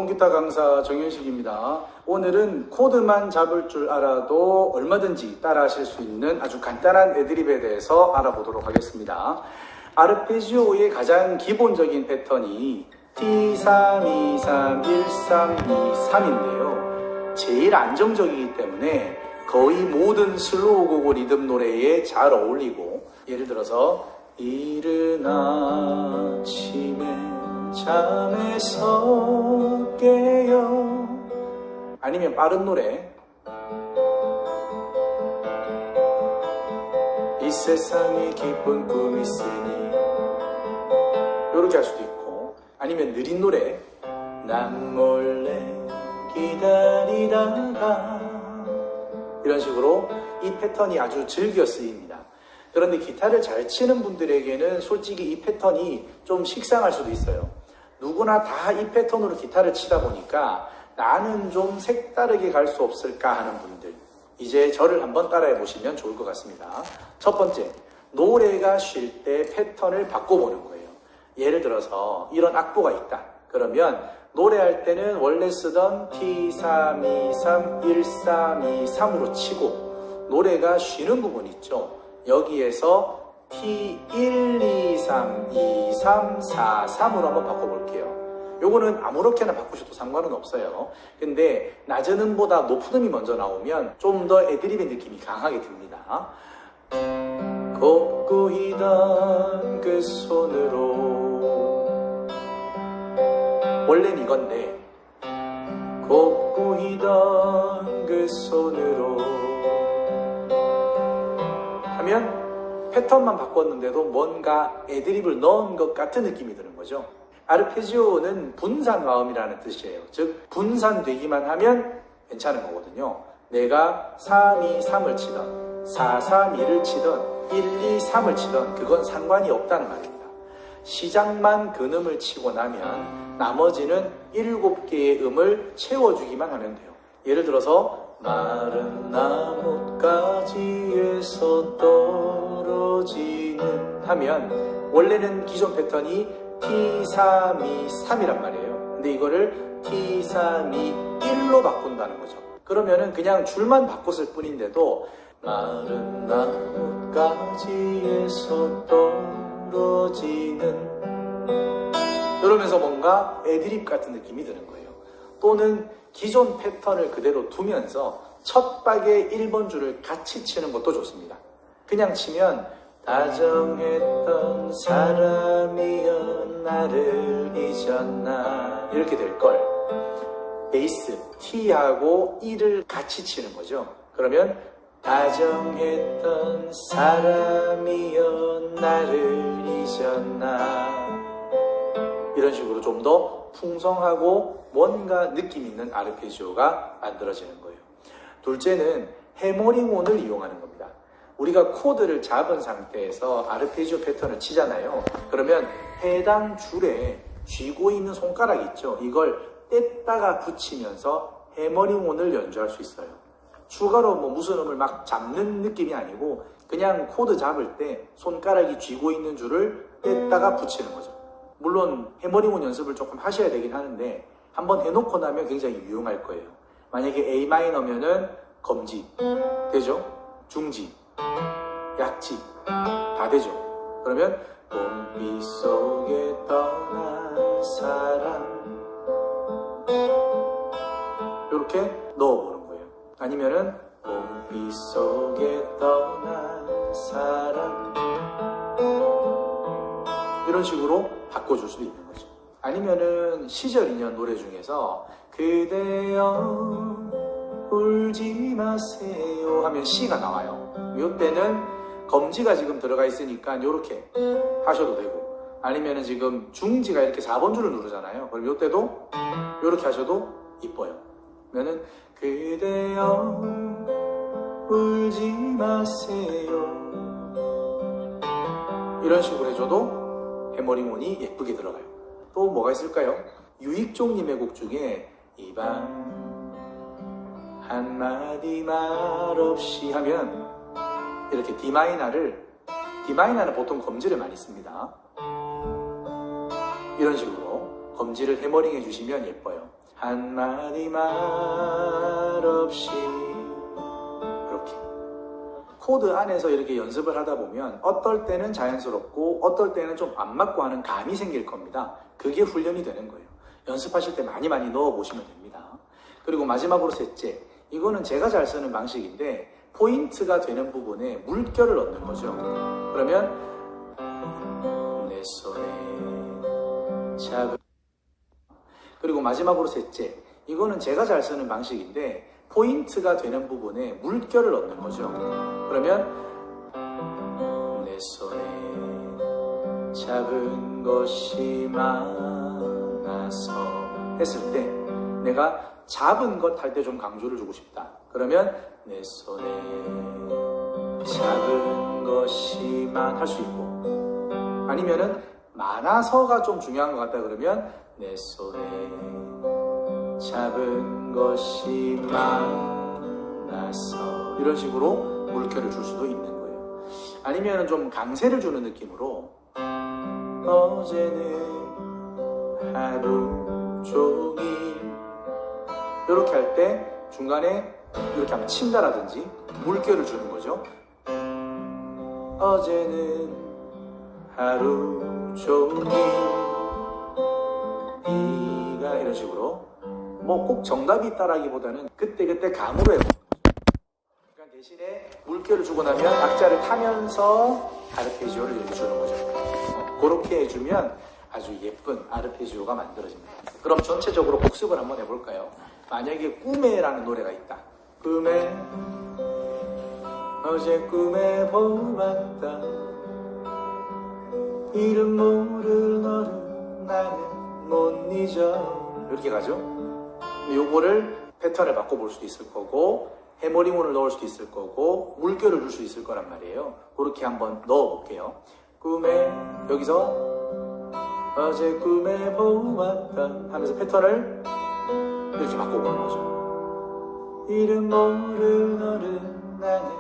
통기타 강사 정현식입니다. 오늘은 코드만 잡을 줄 알아도 얼마든지 따라 하실 수 있는 아주 간단한 애드립에 대해서 알아보도록 하겠습니다. 아르페지오의 가장 기본적인 패턴이 T3, 2, 3, 1, 3, 2, 3인데요. 제일 안정적이기 때문에 거의 모든 슬로우 곡 리듬 노래에 잘 어울리고, 예를 들어서 이른 아침에 잠에서 깨요, 아니면 빠른 노래 이 세상에 기쁜 꿈이 있으니, 이렇게 할 수도 있고, 아니면 느린 노래 난 몰래 기다리다가, 이런 식으로 이 패턴이 아주 즐겨 쓰입니다. 그런데 기타를 잘 치는 분들에게는 솔직히 이 패턴이 좀 식상할 수도 있어요. 누구나 다 이 패턴으로 기타를 치다 보니까 나는 좀 색다르게 갈 수 없을까 하는 분들, 이제 저를 한번 따라해 보시면 좋을 것 같습니다. 첫 번째, 노래가 쉴 때 패턴을 바꿔보는 거예요. 예를 들어서 이런 악보가 있다. 그러면 노래할 때는 원래 쓰던 T3, 2, 3, 1, 3, 2, 3으로 치고, 노래가 쉬는 부분 있죠. 여기에서 T1, 2, 3, 2, 3, 4, 3으로 한번 바꿔볼게요. 요거는 아무렇게나 바꾸셔도 상관은 없어요. 근데 낮은 음보다 높은 음이 먼저 나오면 좀 더 애드립의 느낌이 강하게 듭니다. 곱고 희던 그 손으로, 원래는 이건데 곱고 희던 그 손으로 하면 패턴만 바꿨는데도 뭔가 애드립을 넣은 것 같은 느낌이 드는 거죠. 아르페지오는 분산화음이라는 뜻이에요. 즉 분산되기만 하면 괜찮은 거거든요. 내가 3, 2, 3을 치던 4, 3, 2를 치던 1, 2, 3을 치던 그건 상관이 없다는 말입니다. 시작만 근음을 치고 나면 나머지는 7개의 음을 채워주기만 하면 돼요. 예를 들어서 마른 나뭇가지에서 떨어지는 하면 원래는 기존 패턴이 T3, 2, 3이란 말이에요. 근데 이거를 T3, 2, 1로 바꾼다는 거죠. 그러면은 그냥 줄만 바꿨을 뿐인데도 마른 나뭇가지에서 떨어지는, 이러면서 뭔가 애드립 같은 느낌이 드는 거예요. 또는 기존 패턴을 그대로 두면서 첫 박의 1번 줄을 같이 치는 것도 좋습니다. 그냥 치면 다정했던 사람이여 나를 잊었나, 이렇게 될걸. 베이스 T하고 E를 같이 치는 거죠. 그러면 다정했던 사람이여 나를 잊었나, 이런 식으로 좀 더 풍성하고 뭔가 느낌 있는 아르페지오가 만들어지는 거예요. 둘째는 해머링온을 이용하는 겁니다. 우리가 코드를 잡은 상태에서 아르페지오 패턴을 치잖아요. 그러면 해당 줄에 쥐고 있는 손가락 있죠. 이걸 뗐다가 붙이면서 해머링온을 연주할 수 있어요. 추가로 무슨 음을 막 잡는 느낌이 아니고 그냥 코드 잡을 때 손가락이 쥐고 있는 줄을 뗐다가 붙이는 거죠. 물론 해머링온 연습을 조금 하셔야 되긴 하는데 한번 해놓고 나면 굉장히 유용할 거예요. 만약에 A 마이너면은 검지 되죠? 중지, 약지 다 되죠. 그러면 봄비 속에 떠난 사람, 이렇게 넣어보는 거예요. 아니면은 봄비 속에 떠난 사람, 이런 식으로 바꿔줄 수도 있는 거죠. 아니면은 시절 인연 노래 중에서 그대여 울지 마세요 하면 C가 나와요. 이때는 검지가 지금 들어가 있으니까 이렇게 하셔도 되고, 아니면은 지금 중지가 이렇게 4번 줄을 누르잖아요. 그럼 이때도 이렇게 하셔도 이뻐요. 그러면은 그대여 울지 마세요, 이런 식으로 해줘도 해머링온이 예쁘게 들어가요. 또 뭐가 있을까요? 유익종님의 곡 중에 이 밤 한마디 말 없이 하면 이렇게 D마이너는 보통 검지를 많이 씁니다. 이런 식으로 검지를 해머링 해주시면 예뻐요. 한마디 말 없이 이렇게 코드 안에서 이렇게 연습을 하다 보면 어떨 때는 자연스럽고 어떨 때는 좀 안 맞고 하는 감이 생길 겁니다. 그게 훈련이 되는 거예요. 연습하실 때 많이 넣어보시면 됩니다. 그리고 마지막으로 셋째, 이거는 제가 잘 쓰는 방식인데 포인트가 되는 부분에 물결을 넣는 거죠. 그러면 내 손에 잡은, 그리고 마지막으로 셋째, 이거는 제가 잘 쓰는 방식인데 포인트가 되는 부분에 물결을 넣는 거죠. 그러면 내 손에 잡은 것이 많아서 했을 때 내가 잡은 것 할 때 좀 강조를 주고 싶다. 그러면 내 손에 잡은 것이 할 수 있고, 아니면은 많아서가 좀 중요한 것 같다 그러면 내 손에 잡은 것이 많아서, 이런 식으로 물결을 줄 수도 있는 거예요. 아니면은 좀 강세를 주는 느낌으로 어제는 하루 종일, 이렇게 할 때 중간에 이렇게 한번 친다라든지 물결을 주는 거죠. 어제는 하루 종일 네가, 이런 식으로 뭐 꼭 정답이 있다라기보다는 그때그때 감으로 해보는 거죠. 그러니까 대신에 물결을 주고 나면 박자를 타면서 아르페지오를 이렇게 주는 거죠. 그렇게 해주면 아주 예쁜 아르페지오가 만들어집니다. 그럼 전체적으로 복습을 한번 해볼까요? 만약에 꿈에라는 노래가 있다. 꿈에, 어제 꿈에 보았다. 이름 모를 너를 나는 못 잊어. 이렇게 가죠. 근데 요거를 패턴을 바꿔볼 수도 있을 거고, 해머링온을 넣을 수도 있을 거고, 물결을 줄 수 있을 거란 말이에요. 그렇게 한번 넣어볼게요. 꿈에, 여기서 어제 꿈에 보았다 하면서 패턴을 이렇게 바꿔보는 거죠. 이름 모를 너를 나는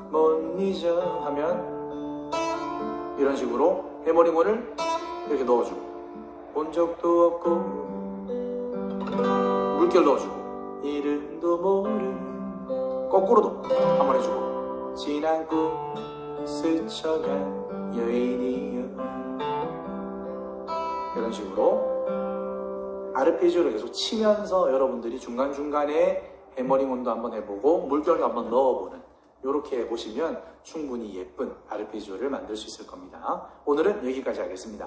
못 잊어 하면 이런 식으로 해머링온을 이렇게 넣어주고, 본 적도 없고 물결 넣어주고, 이름도 모르는, 거꾸로도 한번 해주고, 지난 꿈 스쳐간 여인이여, 이런 식으로 아르페지오를 계속 치면서 여러분들이 중간중간에 해머링온도 한번 해보고 물결도 한번 넣어보는, 이렇게 해보시면 충분히 예쁜 아르페지오를 만들 수 있을 겁니다. 오늘은 여기까지 하겠습니다.